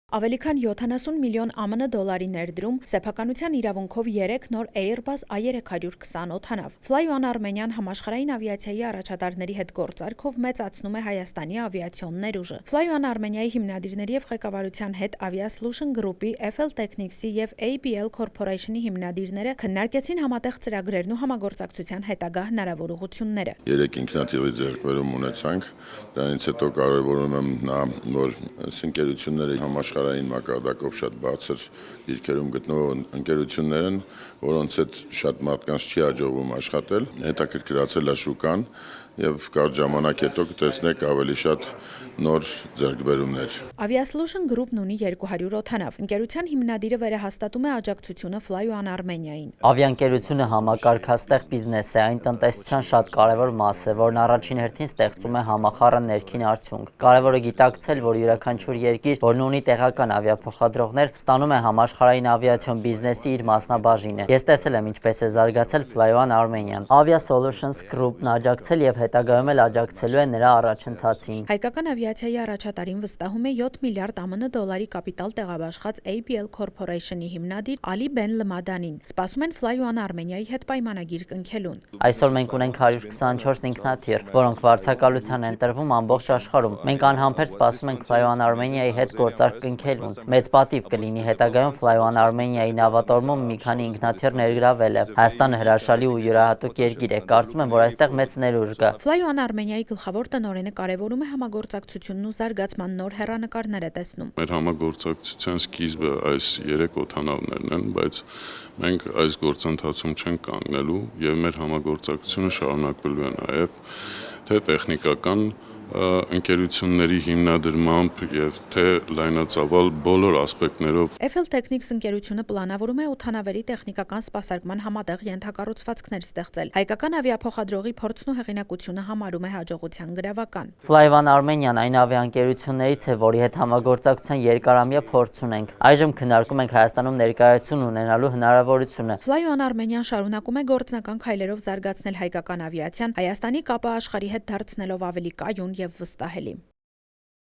Ավելի քան 70 միլիոն ԱՄՆ դոլարի ներդրում, սեփականության իրավունքով 3 նոր Airbus A320 օդանավ։ Fly One Armenian համաշխարհային ավիացիայի առաջատարների հետ գործարքով մեծացնում է Հայաստանի ավիացիոն ներուժը։ Fly One Armenia-ի հիմնադիրների եւ ղեկավարության հետ Aviasolution Group-ի, FL Technics-ի եւ ABL Corporation-ի հիմնադիրները քննարկեցին համատեղ ծրագրերն ու համագործակցության հետագա հնարավոր ուղղությունները։ 3 ինքնաթիռի ձեռքբերում ունեցանք, դրանից հետո կարևորում եմ որ ընկերությունները համաշխարհային մակարդակով շատ բարձր դիրքերում գտնվող ընկերություններ են, որոնց հետ շատ մարդկանց չի հաջողվում աշխատել, հետաքրքրացել է շուկան եւ կարճ ժամանակ հետո կտեսնեք ավելի շատ նոր ձեռքբերումներ։ Aviasolution Group-ն ունի 200 օդանավ։ Ընկերության հիմնադիրը վերահաստատում է աջակցությունը Fly One Armenia-ին։ Ավիաընկերությունը համակարգաստեղ բիզնես է, այն տնտեսության շատ կարևոր մաս է, որն առաջին հերթին ստեղծում է համախառն ներքին արդյունք։ Կարևոր է գիտակցել, որ յուրաքանչյուր երկիր, որն ունի տեղական ավիափոխադրողներ, ստանում է համաշխարհային ավիացիոն բիզնեսի իր մասնաբաժինը։ Ես տեսել եմ ինչպես է զարգացել Fly One Armenian։ Aviasolutions Group-ն աջակցել եւ հետագայում էլ աջակցելու է նրա առաջընթացին։ Հայկական ավիացիայի առաջատարին վստահում է 7 միլիարդ ԱՄՆ դոլարի կապիտալ տեղաբաշխած ABL Corporation-ի հիմնադիր Ալի Բեն Լմադանին։ Սպասում են Fly One Armenia-ի հետ պայմանագիր կնքելուն։ Այսօր մենք ունենք 124 ինքնաթիռ, որոնք վարձակալության են տրվում ամբողջ աշխարհում։ Մենք անհամբեր սպասում ենք Fly One Armenia-ի հետ գործարք կնքելուն։ Մեծ պատիվ կլինի հետագայում Fly One Armenia-ի նավատորմում մի քանի ինքնաթիռ ներգրավելը։ Հայաստանը հրաշալի ու յուրահատուկ երկիր է, կարծում եմ, որ այստեղ մեծ ներուժ կա։ Fly One Armenia-ի գլխավոր տնօրենը կարևորում է համագործակցությունն ու զարգացման նոր հեռանկարներ է տեսնում։ Մեր համագործակցության սկիզբը այս 3 օդանավներն են, բայց մենք այս գործընթացում չենք կանգնելու եւ մեր համագործակցությունը շարունակվելու է նաեւ թե տեխնիկական ընկերությունների հիմնադրմամբ եւ թե լայնածավալ բոլոր ասպեկտներով։ FL Technics ընկերությունը պլանավորում է օդանավերի տեխնիկական սպասարկման համատեղ ենթակառուցվածքներ ստեղծել։ Հայկական ավիափոխադրողի փորձն ու հեղինակությունը համարում է հաջողության գրավական։ Fly One Armenian այն ավիաընկերություններից է, որի հետ համագործակցության երկարամյա փորձ ունենք։ Այժմ քննարկում ենք Հայաստանում ներկայություն ունենալու հնարավորությունը։ Fly One Armenian շարունակում է գործնական քայլերով զարգացնել հայկական ավիացիան, Հայաստանի կապը աշխարհի հետ դարձնելով ավելի կայուն եւ վստահելի։